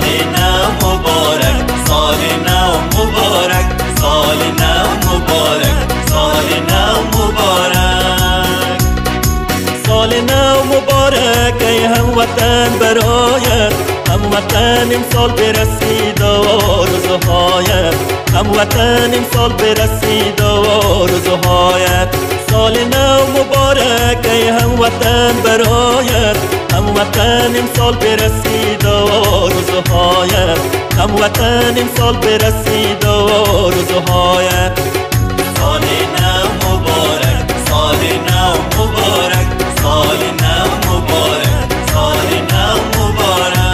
سال نو مبارک، سال نو مبارک، سال نو مبارک، سال نو مبارک. سال نو مبارک ای هموطن برایت، هموطن امسال برسید آرزوهایت، هموطن امسال برسید آرزوهایت. سال نو مبارک ای هموطن برایت، هموطن امسال برسید آرزوهایت، هموطن امسال برسید آرزوهایت. سال نو مبارک، سال نو مبارک، سال نو مبارک، سال نو مبارک.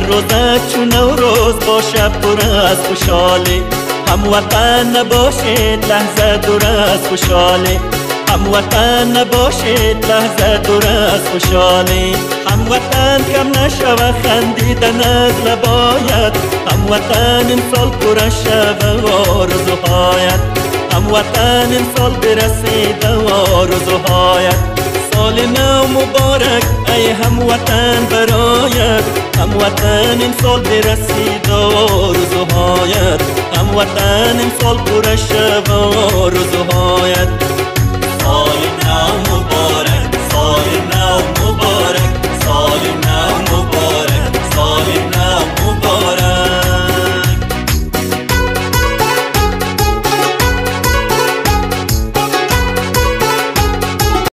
روزت چون نوروز باشه پر از خوشحالی، هموطن نباشید لحظه دور از خوشحالی، هموطن نباشید لحظه دور از خوشحالی. هموطن کم نشوه خندیدن از لبایت، هموطن امسال پر شوه آرزوهایت، هموطن امسال برسید آرزوهایت. سال نو مبارک ای هموطن برایت، هموطن امسال برسید آرزوهایت، هموطن امسال پر شوه آرزوهایت.